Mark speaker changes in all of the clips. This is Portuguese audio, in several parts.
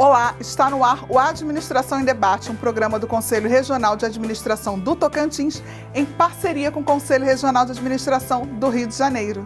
Speaker 1: Olá, está no ar o Administração em Debate, um programa do Conselho Regional de Administração do Tocantins, em parceria com o Conselho Regional de Administração do Rio de Janeiro.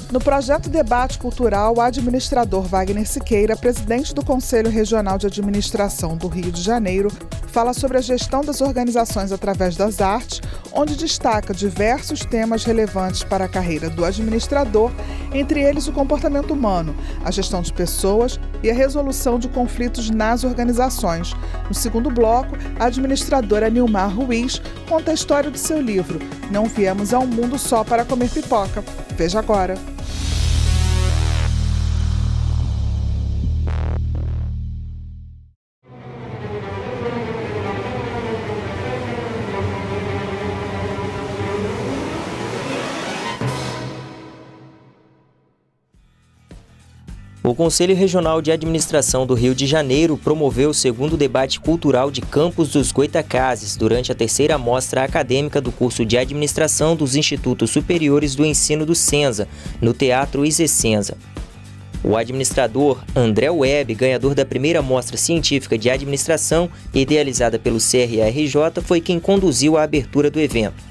Speaker 1: No projeto Debate Cultural, o administrador Wagner Siqueira, presidente do Conselho Regional de Administração do Rio de Janeiro, fala sobre a gestão das organizações através das artes, onde destaca diversos temas relevantes para a carreira do administrador, entre eles o comportamento humano, a gestão de pessoas e a resolução de conflitos nas organizações. No segundo bloco, a administradora Nilmar Ruiz conta a história do seu livro Não Viemos ao Mundo Só para Comer Pipoca. Veja agora.
Speaker 2: O Conselho Regional de Administração do Rio de Janeiro promoveu o segundo debate cultural de Campos dos Goitacazes durante a terceira mostra acadêmica do curso de Administração dos Institutos Superiores do Ensino do Senza, no Teatro Isecenza. O administrador André Webb, ganhador da primeira mostra científica de administração, idealizada pelo CRRJ, foi quem conduziu a abertura do evento.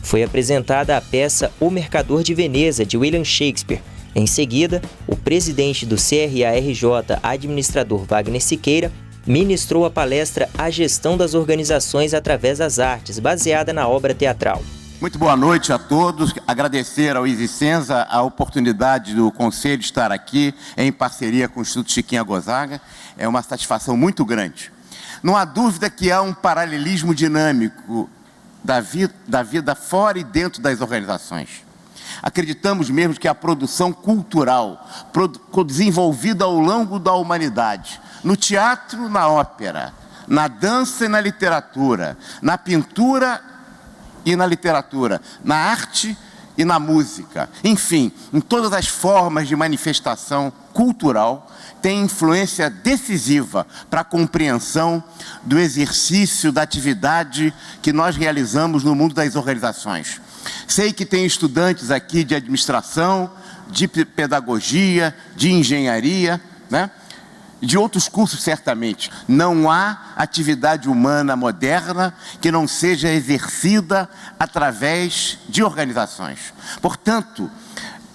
Speaker 2: Foi apresentada a peça O Mercador de Veneza, de William Shakespeare. Em seguida, o presidente do CRARJ, administrador Wagner Siqueira, ministrou a palestra A Gestão das Organizações através das Artes, baseada na obra teatral.
Speaker 3: Muito boa noite a todos. Agradecer ao Isecenza a oportunidade do Conselho estar aqui em parceria com o Instituto Chiquinha Gonzaga. É uma satisfação muito grande. Não há dúvida que há um paralelismo dinâmico da vida fora e dentro das organizações. Acreditamos mesmo que a produção cultural, desenvolvida ao longo da humanidade, no teatro, na ópera, na dança e na literatura, na pintura e na literatura, na arte e na música, enfim, em todas as formas de manifestação cultural, tem influência decisiva para a compreensão do exercício da atividade que nós realizamos no mundo das organizações. Sei que tem estudantes aqui de administração, de pedagogia, de engenharia, né? De outros cursos certamente. Não há atividade humana moderna que não seja exercida através de organizações. Portanto,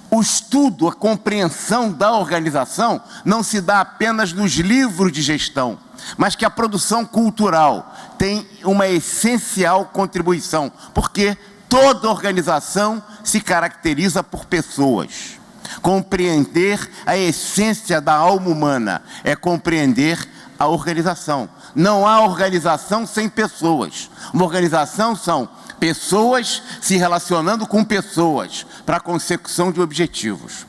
Speaker 3: o estudo, a compreensão da organização não se dá apenas nos livros de gestão, mas que a produção cultural tem uma essencial contribuição, porque toda organização se caracteriza por pessoas. Compreender a essência da alma humana é compreender a organização. Não há organização sem pessoas. Uma organização são pessoas se relacionando com pessoas para a consecução de objetivos.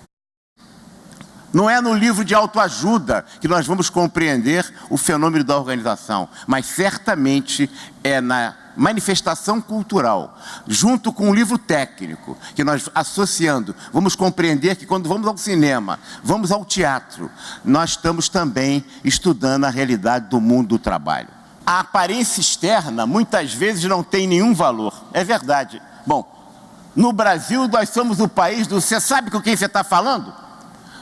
Speaker 3: Não é no livro de autoajuda que nós vamos compreender o fenômeno da organização, mas certamente é na manifestação cultural, junto com o livro técnico, que nós, associando, vamos compreender que quando vamos ao cinema, vamos ao teatro, nós estamos também estudando a realidade do mundo do trabalho. A aparência externa, muitas vezes, não tem nenhum valor. É verdade. Bom, no Brasil, nós somos o país do... Você sabe com quem você está falando?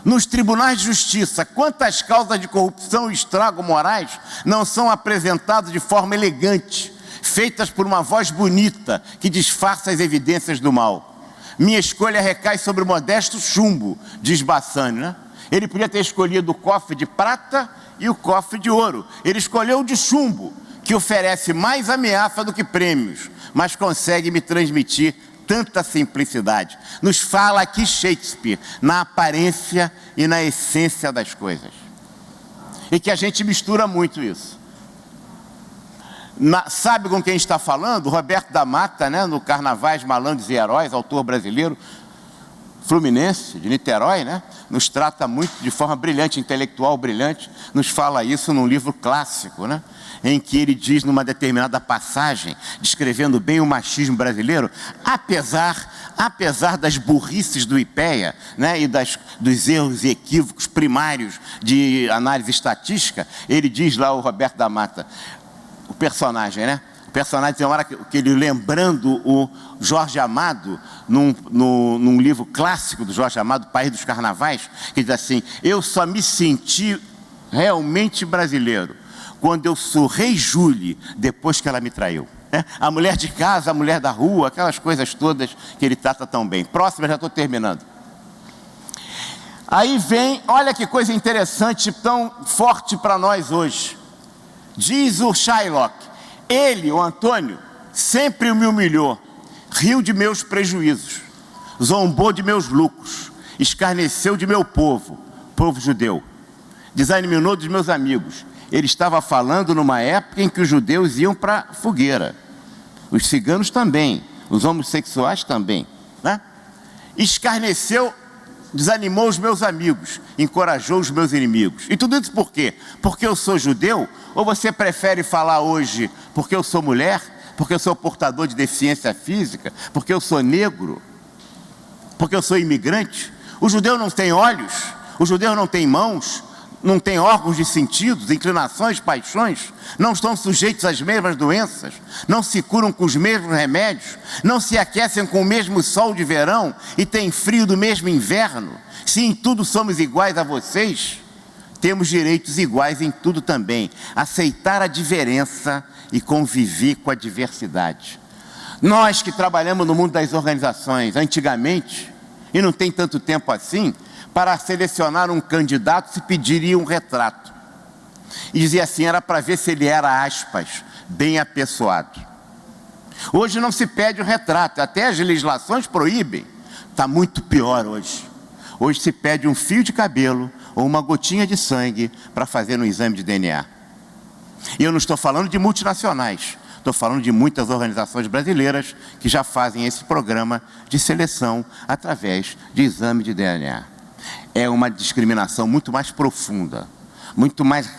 Speaker 3: Nos tribunais de justiça, quantas causas de corrupção e estrago morais não são apresentadas de forma elegante, feitas por uma voz bonita que disfarça as evidências do mal. Minha escolha recai sobre o modesto chumbo, diz Bassani, né? Ele podia ter escolhido o cofre de prata e o cofre de ouro. Ele escolheu o de chumbo, que oferece mais ameaça do que prêmios, mas consegue me transmitir tanta simplicidade. Nos fala aqui Shakespeare, na aparência e na essência das coisas. E que a gente mistura muito isso. Sabe com quem está falando? Roberto da Mata, né? No Carnavais, Malandros e Heróis, autor brasileiro, fluminense, de Niterói, né? Nos trata muito, de forma brilhante, intelectual brilhante, nos fala isso num livro clássico, né? Em que ele diz, numa determinada passagem, descrevendo bem o machismo brasileiro, apesar das burrices do IPEA, né, e dos erros e equívocos primários de análise estatística, ele diz lá, o Roberto da Mata, o personagem, né? personagem tem uma hora que ele, lembrando o Jorge Amado, num livro clássico do Jorge Amado, País dos Carnavais, que diz assim: eu só me senti realmente brasileiro quando eu surrei Julie depois que ela me traiu. A mulher de casa, a mulher da rua, aquelas coisas todas que ele trata tão bem. Próxima, já estou terminando. Aí vem, olha que coisa interessante, tão forte para nós hoje. Diz o Shylock: ele, o Antônio, sempre me humilhou, riu de meus prejuízos, zombou de meus lucros, escarneceu de meu povo judeu, desanimou dos meus amigos. Ele estava falando numa época em que os judeus iam para a fogueira, os ciganos também, os homossexuais também, né? Escarneceu, desanimou os meus amigos, encorajou os meus inimigos. E tudo isso por quê? Porque eu sou judeu? Ou você prefere falar hoje porque eu sou mulher, porque eu sou portador de deficiência física, porque eu sou negro, porque eu sou imigrante? O judeu não tem olhos, o judeu não tem mãos, não tem órgãos de sentidos, inclinações, paixões, não estão sujeitos às mesmas doenças, não se curam com os mesmos remédios, não se aquecem com o mesmo sol de verão e têm frio do mesmo inverno. Se em tudo somos iguais a vocês, temos direitos iguais em tudo também. Aceitar a diferença e conviver com a diversidade. Nós que trabalhamos no mundo das organizações, antigamente, e não tem tanto tempo assim, para selecionar um candidato se pediria um retrato. E dizia assim, era para ver se ele era, aspas, bem apessoado. Hoje não se pede o retrato, até as legislações proíbem. Está muito pior hoje. Hoje se pede um fio de cabelo ou uma gotinha de sangue para fazer um exame de DNA. E eu não estou falando de multinacionais, estou falando de muitas organizações brasileiras que já fazem esse programa de seleção através de exame de DNA. É uma discriminação muito mais profunda, muito mais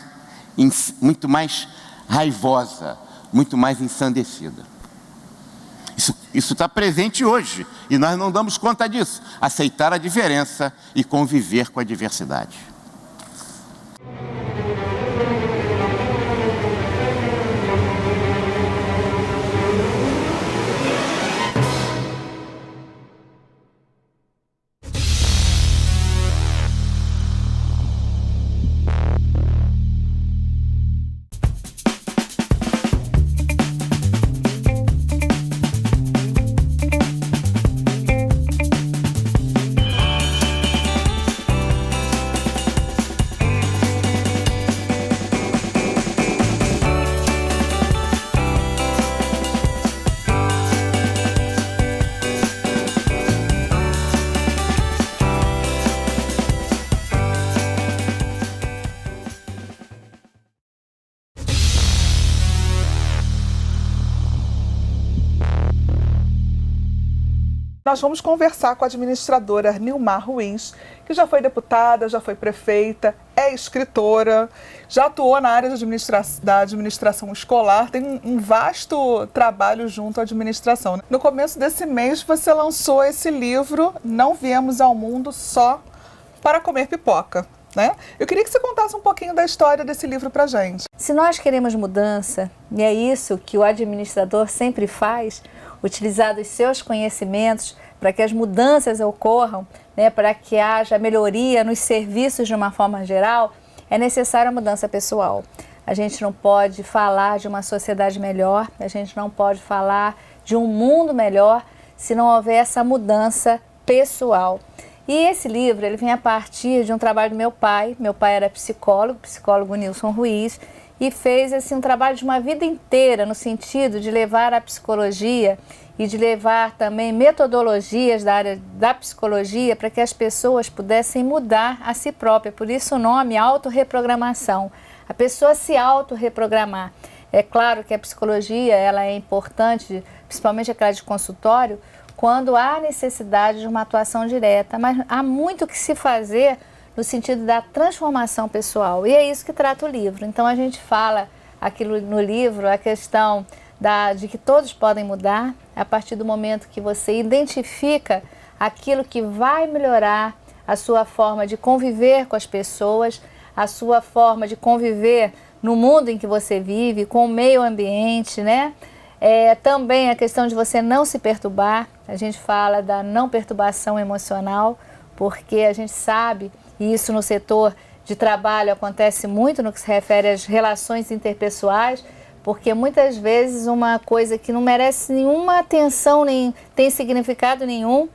Speaker 3: raivosa, muito mais ensandecida. Isso está presente hoje e nós não damos conta disso. Aceitar a diferença e conviver com a diversidade.
Speaker 1: Nós vamos conversar com a administradora Nilmar Ruiz, que já foi deputada, já foi prefeita, é escritora, já atuou na área da administração escolar, tem um vasto trabalho junto à administração. No começo desse mês você lançou esse livro, Não Viemos ao Mundo Só para Comer Pipoca, né? Eu queria que você contasse um pouquinho da história desse livro pra gente.
Speaker 4: Se nós queremos mudança, e é isso que o administrador sempre faz, utilizar dos seus conhecimentos para que as mudanças ocorram, né, para que haja melhoria nos serviços de uma forma geral, é necessária a mudança pessoal. A gente não pode falar de uma sociedade melhor, a gente não pode falar de um mundo melhor se não houver essa mudança pessoal. E esse livro ele vem a partir de um trabalho do meu pai. Meu pai era psicólogo Nilson Ruiz, e fez assim, um trabalho de uma vida inteira no sentido de levar a psicologia e de levar também metodologias da área da psicologia para que as pessoas pudessem mudar a si própria. Por isso o nome autorreprogramação. A pessoa se autorreprogramar. É claro que a psicologia ela é importante, principalmente aquela de consultório, quando há necessidade de uma atuação direta, mas há muito que se fazer no sentido da transformação pessoal, e é isso que trata o livro. Então a gente fala aquilo no livro, a questão de que todos podem mudar a partir do momento que você identifica aquilo que vai melhorar a sua forma de conviver com as pessoas, a sua forma de conviver no mundo em que você vive, com o meio ambiente, né? Também a questão de você não se perturbar. A gente fala da não perturbação emocional, porque a gente sabe, e isso no setor de trabalho acontece muito no que se refere às relações interpessoais, porque muitas vezes uma coisa que não merece nenhuma atenção, nem tem significado nenhum,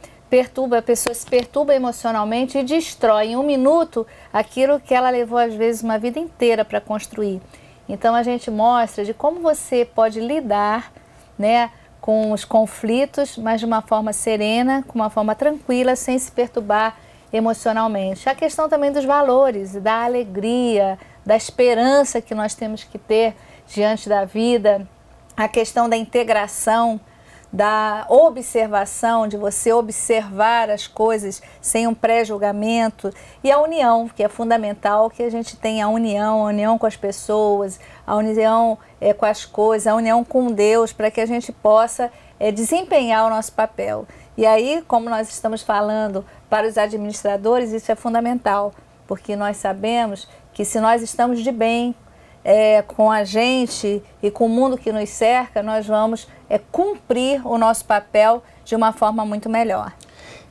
Speaker 4: a pessoa se perturba emocionalmente e destrói em um minuto aquilo que ela levou às vezes uma vida inteira para construir. Então a gente mostra de como você pode lidar, né, com os conflitos, mas de uma forma serena, com uma forma tranquila, sem se perturbar emocionalmente. A questão também dos valores, da alegria, da esperança que nós temos que ter diante da vida, a questão da integração, da observação, de você observar as coisas sem um pré-julgamento, e a união, que é fundamental, que a gente tenha a união com as pessoas, a união com as coisas, a união com Deus, para que a gente possa desempenhar o nosso papel. E aí, como nós estamos falando para os administradores, isso é fundamental, porque nós sabemos que se nós estamos de bem com a gente e com o mundo que nos cerca, nós vamos cumprir o nosso papel de uma forma muito melhor.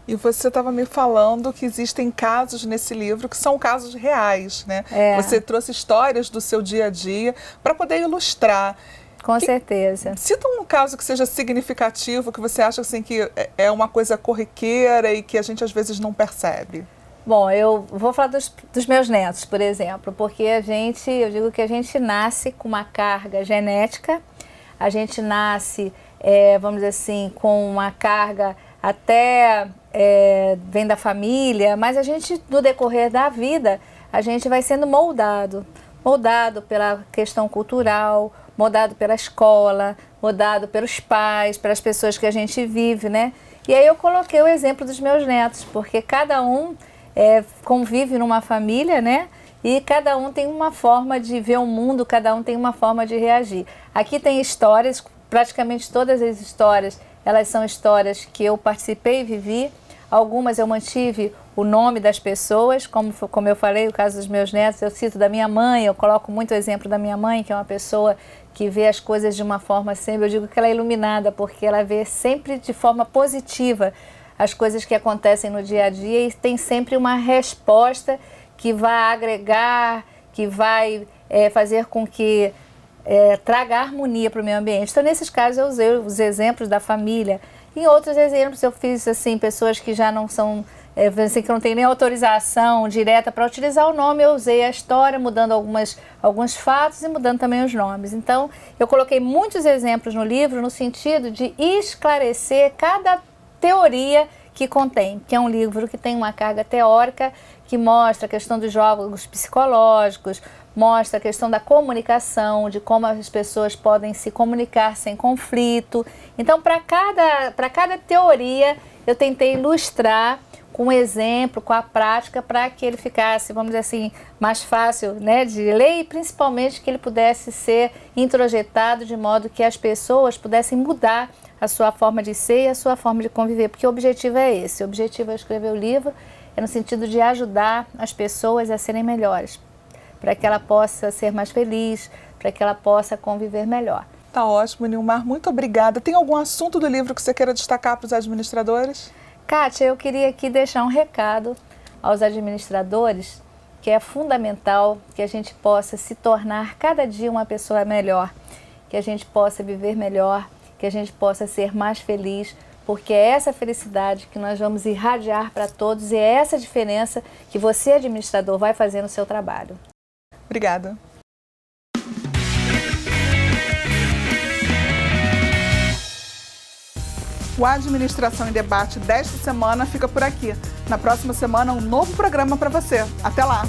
Speaker 1: E você estava me falando que existem casos nesse livro que são casos reais, né? Você trouxe histórias do seu dia a dia para poder ilustrar.
Speaker 4: Com certeza.
Speaker 1: Cita um caso que seja significativo, que você acha assim, que é uma coisa corriqueira e que a gente às vezes não percebe.
Speaker 4: Bom, eu vou falar dos meus netos, por exemplo, porque eu digo que a gente nasce com uma carga genética, a gente nasce, vamos dizer assim, com uma carga até vem da família, mas a gente, no decorrer da vida, a gente vai sendo moldado pela questão cultural, moldado pela escola, moldado pelos pais, pelas pessoas que a gente vive, né? E aí eu coloquei o exemplo dos meus netos, porque cada um convive numa família, né? E cada um tem uma forma de ver o mundo, cada um tem uma forma de reagir. Aqui tem histórias, praticamente todas as histórias, elas são histórias que eu participei e vivi. Algumas eu mantive o nome das pessoas, como eu falei, o caso dos meus netos, eu cito da minha mãe, eu coloco muito o exemplo da minha mãe, que é uma pessoa que vê as coisas de uma forma sempre, eu digo que ela é iluminada, porque ela vê sempre de forma positiva as coisas que acontecem no dia a dia e tem sempre uma resposta que vai agregar, que vai fazer com que traga harmonia para o meio ambiente. Então, nesses casos, eu usei os exemplos da família. Em outros exemplos, eu fiz assim, pessoas que já não são, assim, que não tem nem autorização direta para utilizar o nome, eu usei a história, mudando alguns fatos e mudando também os nomes. Então, eu coloquei muitos exemplos no livro no sentido de esclarecer cada teoria que contém, que é um livro que tem uma carga teórica, que mostra a questão dos jogos psicológicos, mostra a questão da comunicação, de como as pessoas podem se comunicar sem conflito. Então, para cada teoria, eu tentei ilustrar com um exemplo, com a prática, para que ele ficasse, vamos dizer assim, mais fácil, né, de ler e principalmente que ele pudesse ser introjetado de modo que as pessoas pudessem mudar a sua forma de ser e a sua forma de conviver, porque o objetivo é esse. O objetivo é escrever o livro no sentido de ajudar as pessoas a serem melhores, para que ela possa ser mais feliz, para que ela possa conviver melhor.
Speaker 1: Tá ótimo, Nilmar, muito obrigada. Tem algum assunto do livro que você queira destacar para os administradores?
Speaker 4: Kátia, eu queria aqui deixar um recado aos administradores, que é fundamental que a gente possa se tornar cada dia uma pessoa melhor, que a gente possa viver melhor, que a gente possa ser mais feliz, porque é essa felicidade que nós vamos irradiar para todos e é essa diferença que você, administrador, vai fazer no seu trabalho.
Speaker 1: Obrigada. O Administração em Debate desta semana fica por aqui. Na próxima semana, um novo programa para você. Até lá!